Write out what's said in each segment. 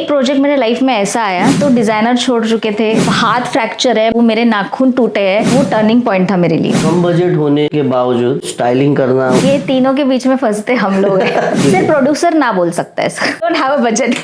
Project मेरे life में ऐसा आया तो डिजाइनर छोड़ चुके थे, हाथ फ्रैक्चर है, वो मेरे नाखून टूटे हैं, वो टर्निंग पॉइंट था मेरे लिए। कम बजट होने के बावजूद स्टाइलिंग करना, ये तीनों के बीच में फंसते हम लोग हैं। सिर्फ प्रोड्यूसर ना बोल सकता है, डोंट हैव अ बजट।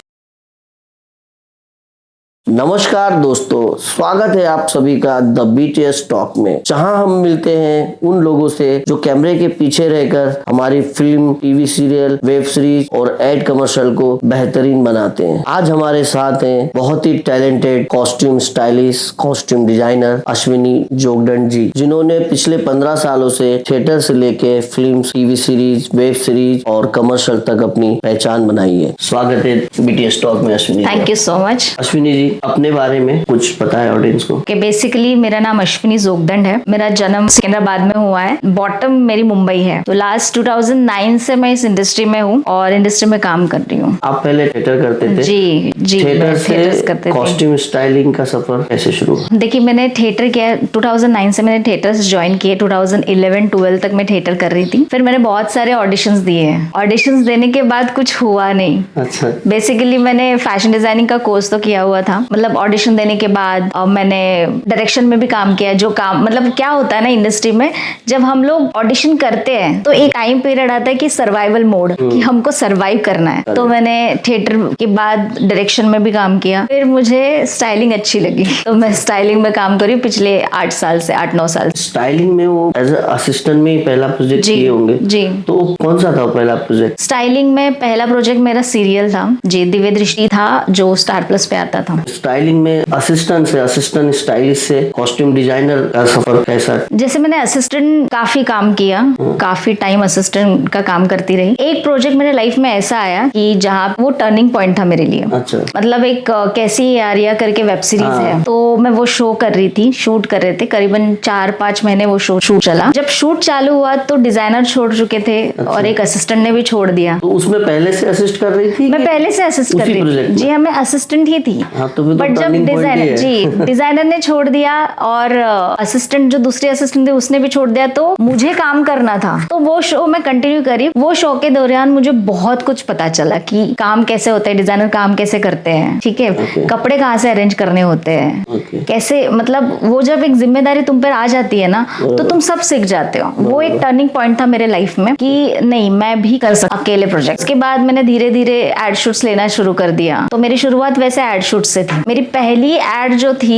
नमस्कार दोस्तों, स्वागत है आप सभी का द बीटीएस टॉक में, जहां हम मिलते हैं उन लोगों से जो कैमरे के पीछे रहकर हमारी film, TV serial, web series और एड कमर्शियल को बेहतरीन बनाते हैं। आज हमारे साथ हैं बहुत ही talented costume stylist, costume designer Ashwini Jogdand ji, जिन्होंने पिछले 15 सालों से थिएटर से लेके film, TV series, web series और कमर्शियल तक अपनी पहचान बनाई है। स्वागत है बीटीएस टॉक में Ashwini. Thank you so much. Ashwini ji, अपने बारे में कुछ पता है ऑडियंस को? कि बेसिकली मेरा नाम अश्विनी जोगदंड है, मेरा जन्म सिकंदराबाद में हुआ है, बॉटम मेरी मुंबई है। तो लास्ट 2009 से मैं इस इंडस्ट्री में हूँ और इंडस्ट्री में काम कर रही हूँ। आप पहले थिएटर करते थे? जी जी, थिएटर से कॉस्ट्यूम स्टाइलिंग का सफर कैसे शुरू हुआ? देखिए, मैंने थिएटर किया 2009 से, मैंने थिएटर ज्वाइन किए। 2011-12 तक मैं थिएटर कर रही थी। फिर मैंने बहुत सारे ऑडिशंस दिए। ऑडिशंस देने के बाद कुछ हुआ नहीं। अच्छा। बेसिकली मैंने फैशन डिजाइनिंग का कोर्स तो किया हुआ था, मतलब ऑडिशन देने के बाद मैंने डायरेक्शन में भी काम किया। जो काम मतलब क्या होता है ना इंडस्ट्री में, जब हम लोग ऑडिशन करते हैं तो एक टाइम पीरियड आता है कि सर्वाइवल मोड, कि हमको सर्वाइव करना है। तो मैंने थिएटर के बाद डायरेक्शन में भी काम किया। फिर मुझे स्टाइलिंग अच्छी लगी तो मैं स्टाइलिंग में काम करी पिछले 8 साल से, 8-9 साल से। स्टाइलिंग में वो एज असिस्टेंट में ही पहला प्रोजेक्ट किए होंगे जी। तो कौन सा था पहला प्रोजेक्ट? स्टाइलिंग में पहला प्रोजेक्ट मेरा सीरियल था जी, दिव्य दृष्टि था, जो स्टार प्लस पे आता था। स्टाइलिंग में असिस्टेंट से, असिस्टेंट स्टाइलिस्ट से कॉस्ट्यूम डिजाइनर का सफर कैसा? जैसे मैंने असिस्टेंट काफी काम किया, काफी टाइम असिस्टेंट का काम करती रही। एक प्रोजेक्ट मेरे लाइफ में ऐसा आया कि जहाँ वो टर्निंग पॉइंट था मेरे लिए। अच्छा। मतलब एक कैसी आर्या करके वेब सीरीज है, तो मैं वो शो कर रही थी, शूट कर रहे थे, करीबन 4-5 महीने वो शूट चला। जब शूट चालू हुआ तो डिजाइनर छोड़ चुके थे। अच्छा। और एक असिस्टेंट ने भी छोड़ दिया। तो उसमें पहले से असिस्ट कर रही थी? मैं पहले से असिस्ट कर रही थी जी, मैं असिस्टेंट ही थी। बट जब डिजाइनर ने छोड़ दिया और असिस्टेंट जो दूसरे असिस्टेंट थे उसने भी छोड़ दिया, तो मुझे काम करना था। तो वो शो मैं कंटिन्यू करी। वो शो के दौरान मुझे बहुत कुछ पता चला कि काम कैसे होता है, डिजाइनर काम कैसे करते हैं, ठीक है, कपड़े कहाँ से अरेंज करने होते हैं, कैसे, मतलब वो जब एक जिम्मेदारी तुम पर आ जाती है ना तो तुम सब सीख जाते हो। वो एक टर्निंग पॉइंट था मेरे लाइफ में कि नहीं, मैं भी कर सकता अकेले प्रोजेक्ट। के बाद मैंने धीरे धीरे एड शूट्स लेना शुरू कर दिया। तो मेरी शुरुआत वैसे एड शूट से थी। मेरी पहली एड जो थी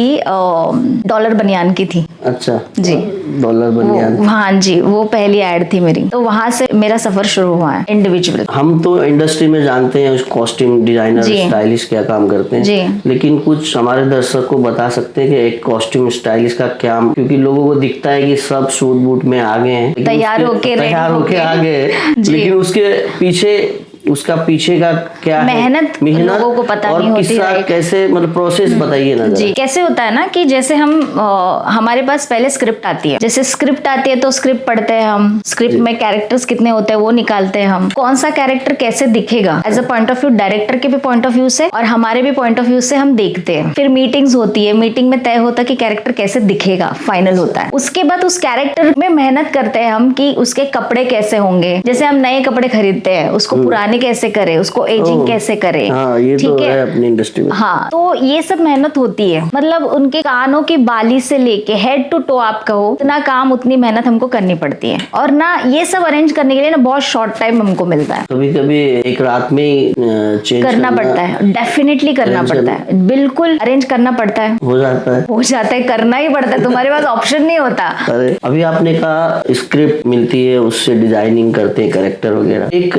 डॉलर बनियान की थी। अच्छा जी, डॉलर बनियान। हाँ जी, वो पहली एड थी मेरी। तो वहां से मेरा सफर शुरू हुआ है इंडिविजुअल। हम तो इंडस्ट्री में जानते हैं कॉस्ट्यूम डिजाइनर, स्टाइलिस्ट क्या काम करते हैं जी। लेकिन कुछ हमारे दर्शक को बता सकते हैं कि एक कॉस्ट्यूम स्टाइलिस्ट का क्या, क्योंकि लोगों को दिखता है कि सब सूट बूट में आ गए हैं, तैयार होके आ गए, लेकिन उसके पीछे उसका पीछे का क्या मेहनत लोगों को पता नहीं होती है। कैसे, मतलब प्रोसेस बताइए ना जी। कैसे होता है ना कि जैसे हम हमारे पास पहले स्क्रिप्ट आती है। जैसे स्क्रिप्ट आती है तो स्क्रिप्ट पढ़ते हैं हम, स्क्रिप्ट में कैरेक्टर्स कितने होते हैं वो निकालते हैं हम, कौन सा कैरेक्टर कैसे दिखेगा as a point of view, director के भी पॉइंट ऑफ व्यू से और हमारे भी पॉइंट ऑफ व्यू से हम देखते हैं। फिर मीटिंग्स होती है, मीटिंग में तय होता है कि कैरेक्टर कैसे दिखेगा, फाइनल होता है। उसके बाद उस कैरेक्टर में मेहनत करते हैं हम कि उसके कपड़े कैसे होंगे। जैसे हम नए कपड़े खरीदते हैं, उसको पुराने कैसे करे, उसको एजिंग कैसे करे, ठीक है अपनी इंडस्ट्री में। हाँ, तो ये सब मेहनत होती है। मतलब उनके कानों की बाली से लेके हेड टू टो आप कहो, इतना काम, उतनी मेहनत हमको करनी पड़ती है। और ना ये सब अरेंज करने के लिए ना बहुत शॉर्ट टाइम हमको मिलता है। कभी कभी एक रात में चेंज करना पड़ता है, डेफिनेटली करना पड़ता है, बिल्कुल अरेंज करना पड़ता है। हो जाता है, करना ही पड़ता है, तुम्हारे पास ऑप्शन नहीं होता। अरे अभी आपने कहा स्क्रिप्ट मिलती है, उससे डिजाइनिंग करते हैं कैरेक्टर वगैरह। एक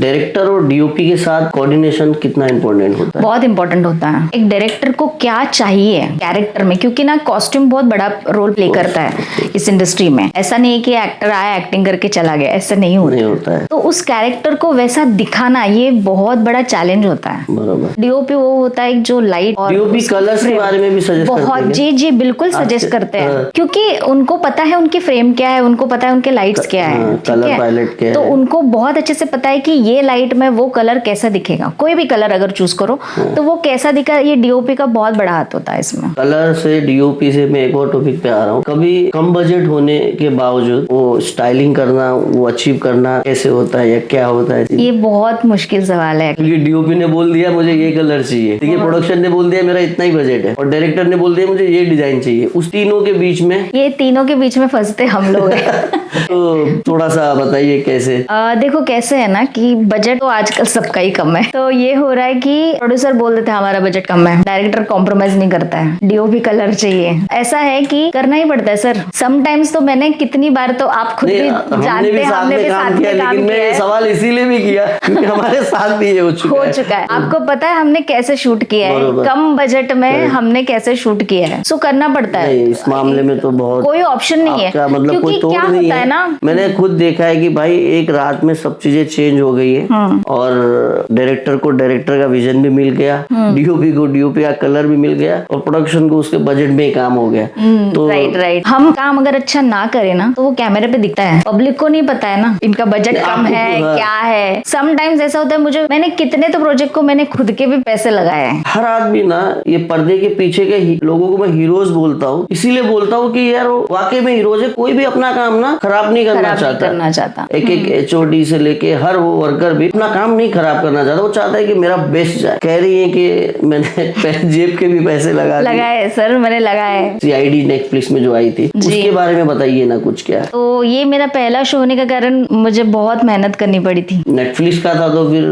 डायरेक्टर और डीओपी के साथ कोऑर्डिनेशन कितना इंपॉर्टेंट होता है? बहुत इंपॉर्टेंट होता है। एक डायरेक्टर को क्या चाहिए कैरेक्टर में, क्योंकि ना कॉस्ट्यूम बहुत बड़ा रोल प्ले करता है इस इंडस्ट्री में। ऐसा नहीं है कि एक्टर आया एक्टिंग करके चला गया, ऐसा नहीं होता है। तो उस कैरेक्टर को वैसा दिखाना ये बहुत बड़ा चैलेंज होता है। बराबर। डीओपी वो होता है जो लाइट और डीओपी कलर्स के बारे में भी सजेस्ट करते हैं। जी जी, बिल्कुल सजेस्ट करते हैं, क्योंकि उनको पता है उनकी फ्रेम क्या है, उनको पता है उनके लाइट्स क्या है, कलर पैलेट क्या है, तो उनको बहुत अच्छे से पता है कि ये लाइट लाइट में वो कलर कैसा दिखेगा, कोई भी कलर अगर चूज करो तो वो कैसा दिखा, ये डीओपी का बहुत बड़ा हाथ होता है इसमें। कलर से डीओपी से मैं एक और टॉपिक पे आ रहा हूँ। कभी कम बजट होने के बावजूद वो स्टाइलिंग करना, वो अचीव करना कैसे होता है या क्या होता है? ये बहुत मुश्किल सवाल है, क्योंकि डीओपी ने बोल दिया मुझे ये कलर चाहिए, ठीक है, प्रोडक्शन ने बोल दिया मेरा इतना ही बजट है, और डायरेक्टर ने बोल दिया मुझे ये डिजाइन चाहिए। उस तीनों के बीच में, ये तीनों के बीच में फंसते हम लोग हैं। तो थोड़ा सा बताइए कैसे? देखो कैसे है ना कि बजट तो आजकल सबका ही कम है, तो ये हो रहा है कि प्रोड्यूसर बोल देते हैं हमारा बजट कम है, डायरेक्टर कॉम्प्रोमाइज नहीं करता है, डीओपी कलर चाहिए। ऐसा है कि करना ही पड़ता है सर। समटाइम्स तो मैंने कितनी बार, तो आप खुद भी जानते हैं, हमने भी साथ में काम लेकिन किया मैं है। सवाल इसीलिए भी किया क्योंकि हमारे साथ भी ये हो चुका है। आपको पता है हमने कैसे शूट किया है, बरोबर। कम बजट में हमने कैसे शूट किया है, सो करना पड़ता है। नहीं, इस मामले में तो बहुत कोई ऑप्शन नहीं है, आपका मतलब कोई क्योंकि तोड़ क्या नहीं होता है ना, मैंने खुद देखा है कि भाई एक रात में सब चीजें चेंज हो गई है, और डायरेक्टर को डायरेक्टर का विजन भी मिल गया, डीओपी को डीओपी का कलर भी मिल गया, और प्रोडक्शन को उसके बजट में ही काम हो गया। तो राइट। हम काम अगर अच्छा ना करें ना तो वो कैमरे पे दिखता है, पब्लिक को नहीं पता है ना इनका बजट कम है क्या है। समटाइम्स ऐसा होता है, मैंने कितने तो प्रोजेक्ट को मैंने खुद के भी पैसे लगाए हैं। हर आदमी ना, ये पर्दे के पीछे के लोगों को मैं हीरोज बोलता हूँ, इसीलिए बोलता हूँ कि यार वो वाकई में हीरोज है। कोई भी अपना काम ना खराब नहीं करना चाहता। एक एचओडी से लेके हर वो वर्कर भी अपना काम नहीं खराब करना चाहता, वो चाहता है कि मेरा बेस्ट जाए। कह रही है कि मैंने जेब के भी पैसे लगाए सर, मैंने लगाए। सीआईडी नेटफ्लिक्स में जो आई थी, उसके बारे में बताइए ना कुछ। क्या तो ये मेरा पहला शो होने का कारण मुझे बहुत मेहनत करनी पड़ी थी। नेटफ्लिक्स का था तो फिर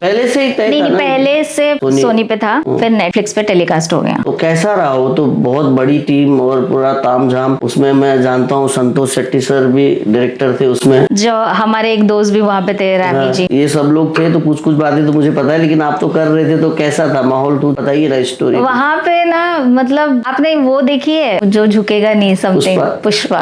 पहले से ही तय था ना? पहले से सोनी पे था, फिर नेटफ्लिक्स पे टेलीकास्ट हो गया। तो कैसा रहा? वो तो बहुत बड़ी टीम और पूरा तामझाम, उसमें मैं जानता हूँ संतोष शेट्टी सर भी डायरेक्टर थे उसमें, जो हमारे एक दोस्त भी वहाँ पे थे, रामी जी, ये सब लोग थे। तो कुछ बातें तो मुझे पता है, लेकिन आप तो कर रहे थे, तो कैसा था माहौल? तो बताइए ना स्टोरी। वहाँ पे ना, मतलब आपने वो देखी है जो झुकेगा नहीं, समथिंग, पुष्पा,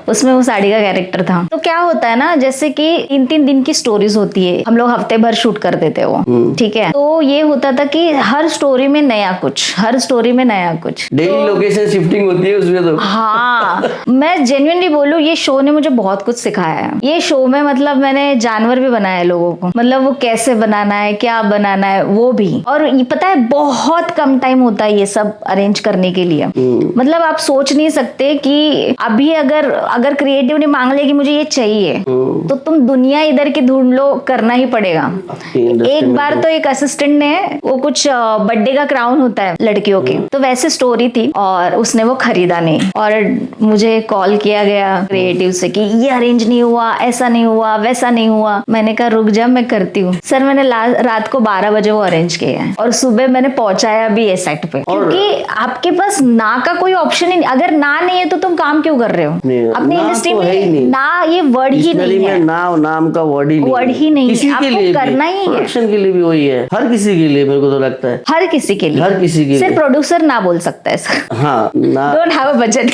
उसमें वो साड़ी का कैरेक्टर था। तो क्या होता है ना, जैसे कि 3-3 दिन की स्टोरीज होती है, हम लोग हफ्ते भर शूट कर देते वो, ठीक है। तो ये होता था कि हर स्टोरी में नया कुछ, डेली लोकेशन शिफ्टिंग होती है उसमें तो। हाँ, मैं जेन्युइनली बोलूं, ये शो ने मुझे बहुत कुछ सिखाया है। ये शो में मतलब मैंने जानवर भी बनाया लोगों को, मतलब वो कैसे बनाना है, क्या बनाना है, वो भी। और ये पता है बहुत कम टाइम होता है ये सब अरेंज करने के लिए। मतलब आप सोच नहीं सकते कि अभी अगर क्रिएटिव ने मांग लिया कि मुझे ये चाहिए, तो तुम दुनिया इधर की ढूंढ लो, करना ही पड़ेगा। एक बार तो एक असिस्टेंट ने वो कुछ बर्थडे का क्राउन होता है लड़कियों के, तो वैसे स्टोरी थी और उसने वो खरीदा नहीं, और मुझे कॉल किया गया क्रिएटिव से कि ये अरेंज नहीं हुआ, ऐसा नहीं हुआ, वैसा नहीं हुआ। मैंने कहा रुक जा, मैं करती हूँ। सर मैंने रात को 12 बजे वो अरेंज किया है, और सुबह मैंने पहुंचाया भी है सेट पे, क्योंकि आपके पास ना का कोई ऑप्शन ही नहीं। अगर ना नहीं है तो तुम काम क्यों कर रहे हो? अपनी इंडस्ट्री में ना ये वर्ड ही नहीं है, नाम का वर्ड ही नहीं है। आपको करना ही है। प्रोडक्शन के लिए भी वही है, हर किसी के लिए, मेरे को तो लगता है हर किसी के लिए। सिर्फ प्रोड्यूसर ना बोल सकता है सर। हाँ, ना डोंट हैव अ बजट।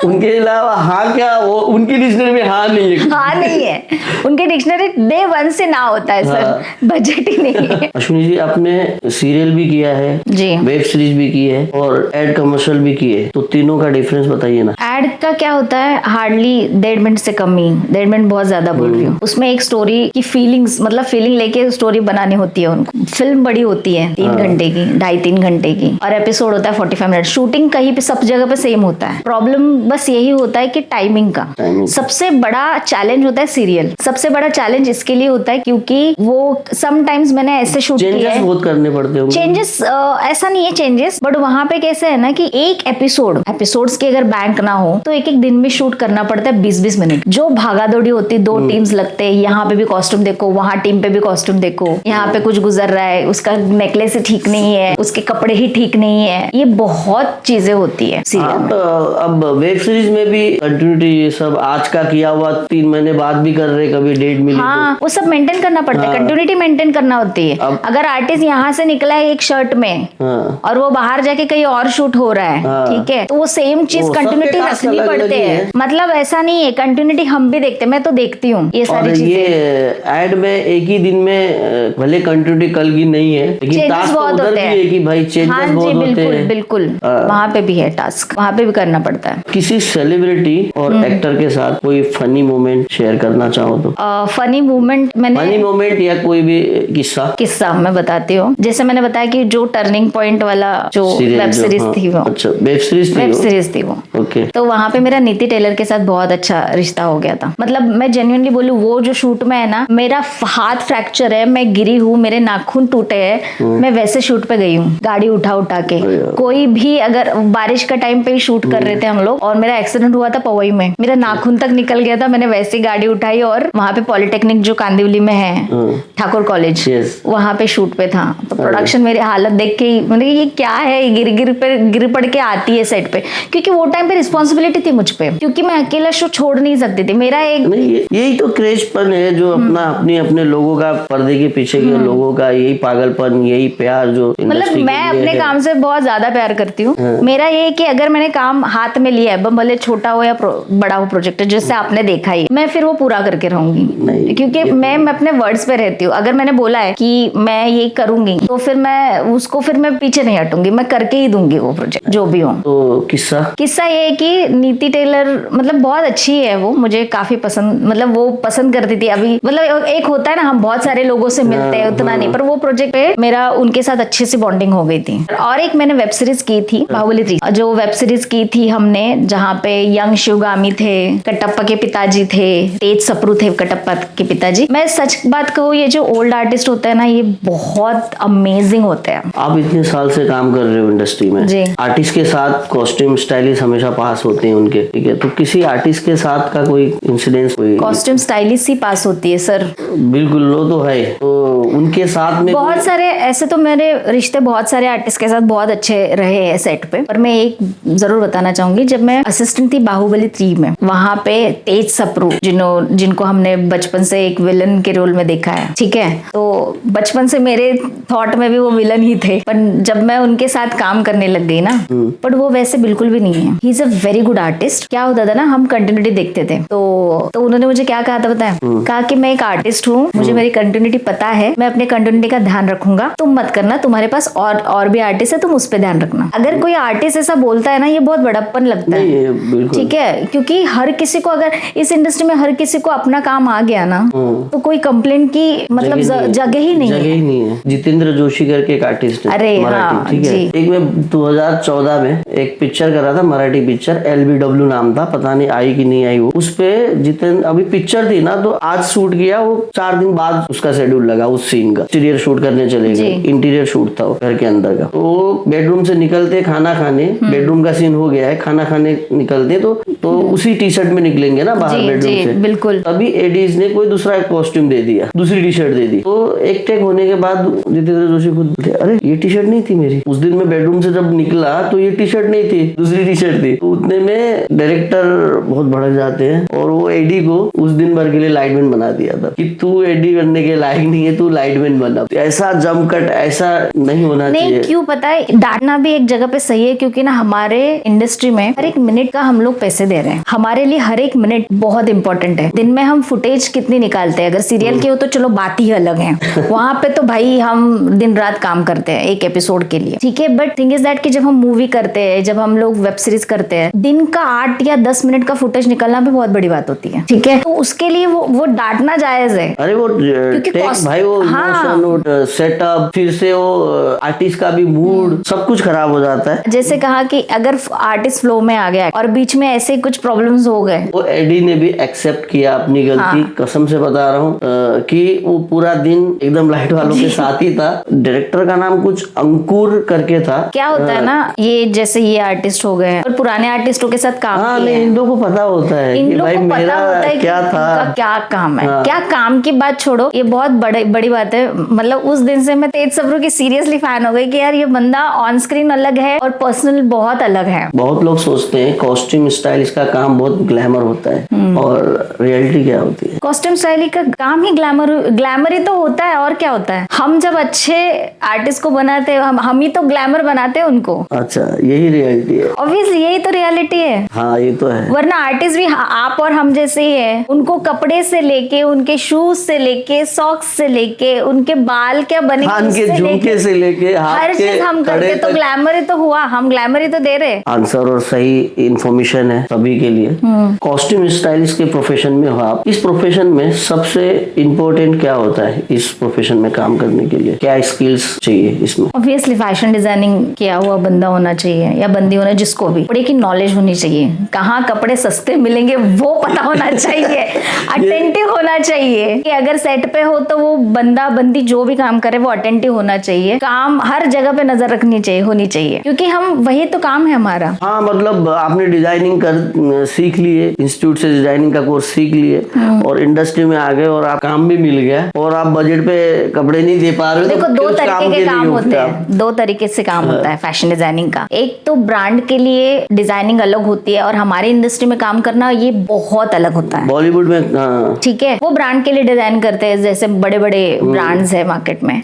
उनके अलावा हाँ क्या, वो उनकी डिक्शनरी में हाँ नहीं है। हाँ नहीं है, उनके डिक्शनरी डे 1 से ना होता है सर, बजट ही नहीं है। अश्विनी जी, आपने सीरियल भी किया है जी, वेब सीरीज भी की है, और एड कमर्शियल भी की है, तो तीनों का डिफरेंस बताइए ना। एड का क्या होता है, हार्डली 1.5 मिनट से कम ही, 1.5 मिनट बहुत ज्यादा बोल रही हूँ। उसमें एक स्टोरी की फीलिंग्स, मतलब फीलिंग लेके स्टोरी बनानी होती है उनको। फिल्म बड़ी होती है 3 घंटे की, 2.5-3 घंटे की, और एपिसोड होता है 45 मिनट। शूटिंग कहीं पे सब जगह पे सेम होता है। प्रॉब्लम बस यही होता है कि टाइमिंग का सबसे बड़ा चैलेंज होता है सीरियल। सबसे बड़ा चैलेंज इसके लिए होता है क्योंकि वो समटाइम्स मैंने ऐसे शूट किया है, बहुत करने पड़ते हैं चेंजेस। ऐसा नहीं है चेंजेस, बट वहां पे कैसे है ना कि एक एपिसोड्स के अगर बैंक ना हो तो एक दिन में शूट करना पड़ता है 20-20 मिनट। जो भागा दौड़ी होती है, 2 टीम्स लगते हैं, यहाँ पे भी कॉस्ट्यूम देखो, वहाँ टीम पे भी कॉस्ट्यूम देखो, यहाँ पे कुछ गुजर रहा है, उसका नेकलेस ही ठीक नहीं है, उसके कपड़े ही ठीक नहीं है, ये बहुत चीजें होती है सीरियल में। अब वेब सीरीज में भी कंटिन्यूटी, ये सब आज का किया हुआ 3 महीने बाद भी कर रहे, कभी डेट मिली हाँ, वो सब मेंटेन करना पड़ता है, कंटिन्यूटी मेंटेन करना होती है। अगर आर्टिस्ट यहाँ से निकला है एक शर्ट में और वो बाहर जाके कहीं और शूट हो रहा है, ठीक है, तो वो सेम चीज कंटिन्यूटी नहीं अलग-अलग पड़ते ही हैं, है। मतलब ऐसा नहीं है, कंटिन्यूटी हम भी देखते हैं, मैं तो देखती हूँ ये और सारी ये चीजें। ऐड में एक ही दिन में भले कंटिन्यूटी कल की नहीं है, लेकिन चेंजेस टास्क तो बहुत उधर होते भी हैं। है कि भाई चेंजेस हाँ जी, बहुत होते बिल्कुल हैं। बिल्कुल, वहाँ पे भी है टास्क, वहाँ पे भी करना पड़ता है। किसी सेलिब्रिटी और एक्टर के साथ कोई फनी मोमेंट शेयर करना चाहो तो? फनी मूवमेंट फनी मैंने मोमेंट या कोई भी किस्सा? किस्सा मैं बताती हूँ। जैसे मैंने बताया कि जो टर्निंग पॉइंट वाला जो सीरियल वेब जो, सीरीज हाँ, थी वो, अच्छा वेब सीरीज थी वेब वो? सीरीज थी वो। ओके। तो वहां पे मेरा नीति टेलर के साथ बहुत अच्छा रिश्ता हो गया था। मतलब मैं जेन्युइनली बोलूं, वो जो शूट में है ना, मेरा हाथ फ्रैक्चर है, मैं गिरी हूँ, मेरे नाखून टूटे हैं, मैं वैसे शूट पे गई हूँ गाड़ी उठा उठा के। कोई भी अगर बारिश का टाइम पे ही शूट कर रहे थे हम लोग, और मेरा एक्सीडेंट हुआ था पवई में, मेरा नाखून तक निकल गया था, मैंने वैसे गाड़ी उठाई और वहां पे पॉलिटेक्निक जो कांदिवली में है, ठाकुर कॉलेज, वहां पे शूट पे था। तो प्रोडक्शन मेरी हालत देख के मतलब ये क्या है, गिर पड़ के आती है सेट पे, क्योंकि वो टाइम पे रिस्पॉन्सिबिलिटी थी मुझ पे, क्योंकि मैं अकेला शो छोड़ नहीं सकती थी। मेरा एक नहीं, यही तो क्रेजपन है जो अपना अपने लोगों का, पर्दे के पीछे के लोगों का यही पागलपन, यही प्यार जो मतलब इंडस्ट्री के मैं लिए अपने है। काम से बहुत ज्यादा प्यार करती हूँ। मेरा ये है कि अगर मैंने काम हाथ में लिया है, भले छोटा हो या बड़ा हो प्रोजेक्ट, जैसे आपने देखा ही, मैं फिर वो पूरा करके रहूंगी, क्योंकि मैं अपने वर्ड्स पे रहती हूँ। अगर मैंने बोला है कि मैं ये करूंगी, तो फिर मैं पीछे नहीं हटूंगी, मैं करके ही दूंगी वो प्रोजेक्ट जो भी हो। तो किस्सा ये है कि नीति टेलर मतलब बहुत अच्छी है, वो मुझे काफी पसंद, मतलब वो पसंद करती थी। अभी मतलब एक होता है ना, हम बहुत सारे लोगों से मिलते हैं, उतना नहीं, पर वो प्रोजेक्ट पे मेरा उनके साथ अच्छे से बॉन्डिंग हो गई थी। और एक मैंने वेब सीरीज की थी, बाहुबली 3, जो वेब सीरीज की थी हमने, जहाँ पे यंग शिवगामी थे, कटप्पा के पिताजी थे, तेज सप्रू थे कटप्पा के पिताजी। मैं सच बात कहूँ, ये जो ओल्ड आर्टिस्ट होते हैं ना, ये बहुत अमेजिंग होते हैं। आप इतने साल से काम कर रहे हो इंडस्ट्री में जी। आर्टिस्ट के साथ कॉस्ट्यूम स्टाइलिस्ट हमेशा पास होते हैं उनके, ठीक है, तो किसी आर्टिस्ट के साथ का कोई इंसिडेंस, कोई कॉस्ट्यूम स्टाइलिस्ट ही पास होती है सर। बिल्कुल, वो तो है। तो उनके साथ में बहुत सारे ऐसे तो मेरे रिश्ते बहुत सारे आर्टिस्ट के साथ बहुत अच्छे रहे हैं सेट पे, पर मैं एक जरूर बताना चाहूंगी। जब मैं असिस्टेंट थी बाहुबली 3 में, वहां पे तेज सप्रू, जिनको हमने बचपन से एक विलन के रोल में देखा है, ठीक है, तो बचपन से मेरे थॉट में भी वो विलन ही थे, पर जब मैं उनके साथ काम करने लग गई ना, बट वो वैसे बिल्कुल भी नहीं है। He is a very good artist. क्या होता था ना, हम कंटिन्यूटी देखते थे, तो उन्होंने मुझे क्या कहा था बताया, कहा कि मैं एक आर्टिस्ट हूँ, मुझे मेरी कंटिन्यूटी पता है, मैं अपने कंटिन्यूटी का ध्यान रखूंगा, तुम मत करना, तुम्हारे पास और भी आर्टिस्ट है, तुम उस पर ध्यान रखना। अगर कोई आर्टिस्ट ऐसा बोलता है ना, ये बहुत बड़प्पन लगता है, ठीक है, क्योंकि हर किसी को, अगर इस इंडस्ट्री में हर किसी को अपना काम आ गया ना, तो कोई कंप्लेंट की मतलब जगह ही नहीं है। जितेंद्र जोशी करके एक आर्टिस्ट है, अरे हाँ, ठीक है। एक मैं 2014 में एक पिक्चर कर रहा था, मराठी पिक्चर, LBW नाम था, पता नहीं आई कि नहीं आई वो। उस पे जितेंद्र, अभी पिक्चर थी ना, तो आज शूट किया, वो 4 दिन बाद उसका शेड्यूल लगा उस सीन का, एक्सटीरियर शूट करने चले गए, इंटीरियर शूट था घर के अंदर का। तो बेडरूम से निकलते खाना खाने, बेडरूम का सीन हो गया है, खाना खाने निकलते तो उसी टी शर्ट में निकलेंगे ना बाहर बेडरूम से, बिल्कुल। तभी एडीज ने कोई दूसरा कॉस्ट्यूम दे दिया, दूसरी टी शर्ट दे दी। तो एक टेक होने के बाद जितेंद्र जोशी खुद बोलते, अरे ये टी शर्ट नहीं थी मेरी, उस दिन मैं बेडरूम से जब निकला तो ये टी शर्ट नहीं थी, दूसरी टी शर्ट थी। तो उतने में डायरेक्टर बहुत भड़क जाते हैं और वो एडी को उस दिन भर के लिए लाइटमैन बना दिया था कि तू एडी बनने के लायक नहीं है, तू लाइटमैन बना। ऐसा जमकट ऐसा नहीं होना चाहिए। नहीं, क्यों पता है, डांटना भी एक जगह पे सही है, क्योंकि ना हमारे इंडस्ट्री में हर एक मिनट का हम लोग पैसे दे रहे हैं, हमारे लिए हर एक मिनट बहुत इंपॉर्टेंट है। दिन में हम फुटेज कितनी निकालते हैं, अगर सीरियल की हो तो चलो बात ही अलग है, वहां पे तो भाई हम दिन रात काम करते हैं एक एपिसोड के लिए, ठीक है। बट थिंग इज दैट कि जब हम मूवी करते हैं, जब हम लोग वेब सीरीज करते हैं, दिन का 8 या 10 मिनट का फुटेज निकलना भी बहुत बड़ी बात होती है, ठीक है। तो उसके लिए वो डांटना जायज है। अरे वो भाई, वो इमोशन, वो सेटअप, फिर से वो आर्टिस्ट का भी मूड, सब कुछ खराब हो जाता है। जैसे कहा कि अगर आर्टिस्ट फ्लो में आ गया और बीच में ऐसे कुछ प्रॉब्लम्स हो गए, वो एडी ने भी एक्सेप्ट किया अपनी गलती। कसम से बता रहा हूँ कि वो पूरा दिन एकदम लाइट वालों के साथ ही था। डायरेक्टर का नाम कुछ अंकुर करके था। क्या होता है ना, ये जैसे ये आर्टिस्ट हो गए और पुराने आर्टिस्टों के साथ काम किया है, इन लोगों को पता होता है कि भाई मेरा क्या था, क्या काम है। क्या काम की बात छोड़ो, ये बहुत बड़ी बात है। मतलब उस दिन से मैं तेज सप्रू की सीरियसली फैन हो गई कि यार ये बंदा ऑन स्क्रीन अलग है और पर्सनल बहुत अलग है। बहुत लोग सोचते हैं कॉस्ट्यूम स्टाइलिस्ट का काम बहुत ग्लैमर होता है, और रियलिटी क्या होती है? कॉस्ट्यूम स्टाइलिस्ट का काम ही ग्लैमर ही तो होता है, और क्या होता है। हम जब अच्छे आर्टिस्ट को बनाते हैं, हम ही तो ग्लैमर बनाते हैं उनको। अच्छा, यही रियलिटी है। ऑब्वियसली यही तो रियलिटी वैरायटी है। हाँ ये तो है। वरना आर्टिस्ट भी आप और हम जैसे ही है। उनको कपड़े से लेके, उनके शूज से लेके, सॉक्स से लेके, उनके बाल क्या बने, के झुमके से लेके हर चीज हम करते। तो ग्लैमर ही तो हुआ, हम ग्लैमर ही तो दे रहे। आंसर और सही इंफॉर्मेशन है सभी के लिए। कॉस्ट्यूम स्टाइलिस्ट के प्रोफेशन में हो आप, इस प्रोफेशन में सबसे इम्पोर्टेंट क्या होता है? इस प्रोफेशन में काम करने के लिए क्या स्किल्स चाहिए इसमें? ऑब्वियसली फैशन डिजाइनिंग किया हुआ बंदा होना चाहिए या बंदी होना, जिसको भी कपड़े की नॉलेज होनी चाहिए। कहाँ कपड़े सस्ते मिलेंगे वो पता होना चाहिए। अटेंटिव होना चाहिए कि अगर सेट पे हो तो वो बंदा बंदी जो भी काम करे वो अटेंटिव होना चाहिए। काम हर जगह पे नजर रखनी चाहिए, होनी चाहिए, क्योंकि हम वही तो काम है हमारा। हाँ मतलब आपने डिजाइनिंग कर सीख लिए, इंस्टीट्यूट से डिजाइनिंग का कोर्स सीख लिए और इंडस्ट्री में आ गए और आप काम भी मिल गया और आप बजट पे कपड़े नहीं दे पा रहे हो। देखो दो तरीके के काम होते हैं, दो तरीके से काम होता है फैशन डिजाइनिंग का। एक तो ब्रांड के लिए डिजाइनिंग अलग होती है और हमारी इंडस्ट्री में काम करना ये बहुत अलग होता है। बॉलीवुड में ठीक है, वो ब्रांड के लिए डिजाइन करते हैं, जैसे बड़े बड़े ब्रांड्स है मार्केट में।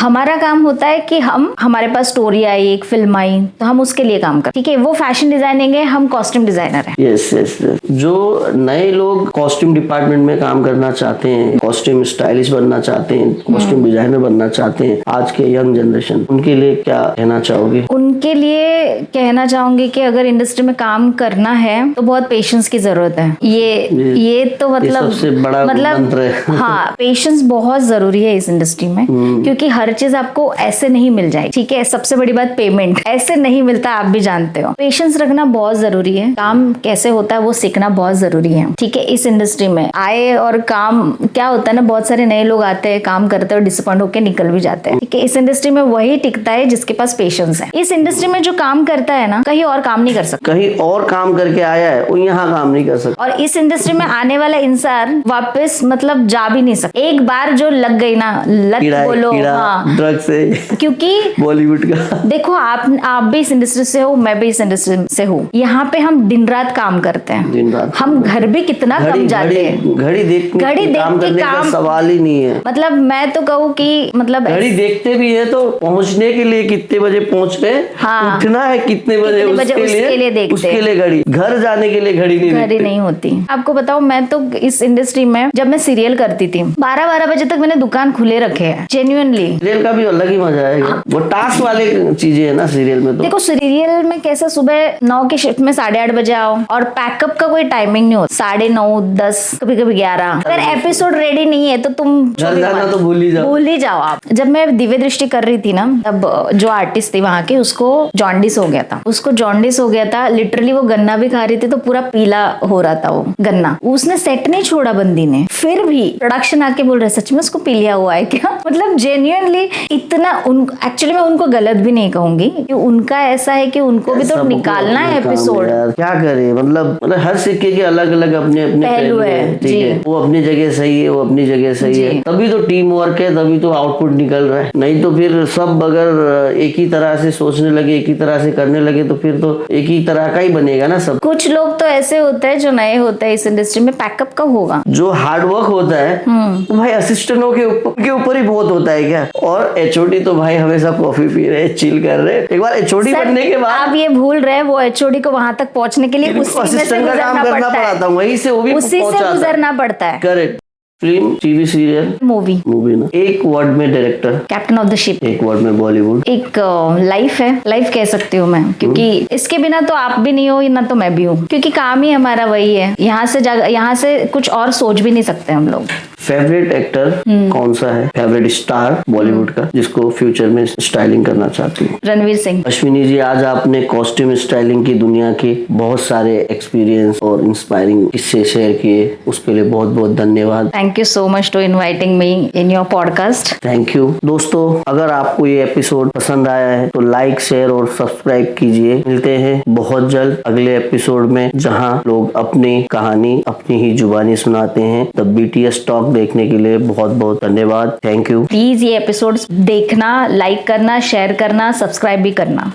हमारा काम होता है कि हमारे पास स्टोरी आई, एक फिल्म आई, तो हम उसके लिए काम करते हैं। ठीक है, वो फैशन डिजाइनिंग है, हम कॉस्ट्यूम डिजाइनर है। Yes yes. जो नए लोग कॉस्ट्यूम डिपार्टमेंट में काम करना चाहते हैं, कॉस्ट्यूम स्टाइलिस्ट बनना चाहते हैं, कॉस्ट्यूम डिजाइनर बनना चाहते हैं, आज के यंग जनरेशन, उनके लिए क्या कहना चाहोगे? उनके लिए कहना चाहूंगी कि अगर इंडस्ट्री में काम करना है तो बहुत पेशेंस की जरूरत है। ये तो मतलब सबसे बड़ा मंत्र है। हाँ, पेशेंस बहुत जरूरी है इस इंडस्ट्री में, क्योंकि हर चीज आपको ऐसे नहीं मिल जाएगी। ठीक है, सबसे बड़ी बात पेमेंट ऐसे नहीं मिलता, आप भी जानते हो। पेशेंस रखना बहुत जरूरी है, काम कैसे होता है वो सीखना बहुत जरूरी है। ठीक है, इस इंडस्ट्री में आए और काम क्या होता है ना, बहुत सारे नए लोग आते हैं, काम करते हैं और डिसअपॉइंट होकर निकल भी जाते हैं। ठीक है, इस इंडस्ट्री में वही टिकता है जिसके पास पेशेंस है। इस इंडस्ट्री में जो काम करता है ना, कहीं और काम नहीं कर सकता। कहीं और काम करके आया है वो यहाँ काम नहीं कर सकता। और इस इंडस्ट्री में आने वाला इंसान वापस मतलब जा भी नहीं सकता। एक बार जो लग गई ना लत बोलो, हाँ, ड्रग से, क्योंकि बॉलीवुड का देखो आप भी इस इंडस्ट्री से हो, मैं भी इस इंडस्ट्री से हूँ। यहाँ पे हम दिन रात काम करते हैं, दिन रात। हम घर भी कितना कम जाते हैं। घड़ी देख के काम करने का सवाल ही नहीं है। मतलब मैं तो कहूँ कि मतलब घड़ी देखते भी है तो पहुँचने के लिए कितने बजे पहुँच रहे, हाँ, उठना है कितने बजे उसके लिए देखते, उसके लिए घड़ी। घर जाने के लिए घड़ी नहीं होती। आपको बताओ, मैं तो इस इंडस्ट्री में जब मैं सीरियल करती थी 12-12 बजे तक मैंने दुकान खुले रखे हैं। जेन्युइनली सीरियल का भी अलग ही मजा है। वो टास्क वाले चीजें है ना सीरियल में। तो देखो सीरियल में कैसा, सुबह 9 की शिफ्ट में 8:30 बजे आओ और पैकअप का कोई टाइमिंग नहीं होता। 9:30, 10, कभी कभी 11। अगर एपिसोड रेडी नहीं है तो तुम घर जाना तो भूल ही जाओ आप। जब मैं दिव्य दृष्टि कर रही थी ना, तब जो आर्टिस्ट थी वहाँ की, उसको जॉन्डिस हो गया था। लिटरली वो गन्ना भी खा रही थी तो पूरा पीला हो रहा था वो गन्ना। उसने सेट नहीं छोड़ा बंदी ने, फिर भी प्रोडक्शन आके बोल रहे सच में उसको पी लिया हुआ है क्या? मतलब जेन्युइनली इतना एक्चुअली मैं उनको गलत भी नहीं कहूंगी कि उनका ऐसा है कि उनको भी तो निकालना है एपिसोड। क्या करे, मतलब हर सिक्के के अलग अलग अपने पहलू है। ठीक है, वो अपनी जगह सही है, वो अपनी जगह सही है, तभी तो टीम वर्क है, तभी तो आउटपुट निकल रहा है। नहीं तो फिर सब अगर एक ही तरह से सोचने लगे, एक ही तरह से करने लगे तो फिर तो एक ही तरह का ही बनेगा ना सब। कुछ लोग तो ऐसे होते हैं जो नए होते हैं इस इंडस्ट्री में, पैकअप कब होगा? जो हार्ड वर्क होता है तो भाई असिस्टेंटों के ऊपर ही बहुत होता है क्या। और एचओडी तो भाई हमेशा कॉफी पी रहे, चिल कर रहे। एक बार एचओडी बनने के बाद आप ये भूल रहे, वो एचओडी को वहां तक पहुंचने के लिए असिस्टेंट का काम करना पड़ता है, वहीं से वो भी उसी से गुजरना पड़ता है। Correct. Film, TV serial, movie ना, एक वर्ड में director, captain of the ship, एक वर्ड में बॉलीवुड, एक लाइफ है, लाइफ कह सकती हूँ मैं, क्योंकि इसके बिना तो आप भी नहीं हो ना तो मैं भी हूँ, क्योंकि काम ही हमारा वही है। यहाँ से कुछ और सोच भी नहीं सकते हम लोग। फेवरेट एक्टर कौन सा है? फेवरेट स्टार बॉलीवुड का जिसको फ्यूचर में स्टाइलिंग करना चाहती हूँ? रणवीर सिंह। अश्विनी जी, आज आपने कॉस्ट्यूम स्टाइलिंग की दुनिया के बहुत सारे एक्सपीरियंस और इंस्पायरिंग किस्से शेयर किए, उसके लिए बहुत बहुत धन्यवाद। Thank you so much to inviting me in your podcast. Thank you. दोस्तों, अगर आपको ये एपिसोड पसंद आया है तो लाइक, शेयर और सब्सक्राइब कीजिए। मिलते हैं बहुत जल्द अगले एपिसोड में, जहाँ लोग अपनी कहानी अपनी ही जुबानी सुनाते हैं। द बीटीएस टॉक देखने के लिए बहुत बहुत धन्यवाद। Thank you. प्लीज ये एपिसोड्स देखना, लाइक करना, शेयर करना, सब्सक्राइब भी करना।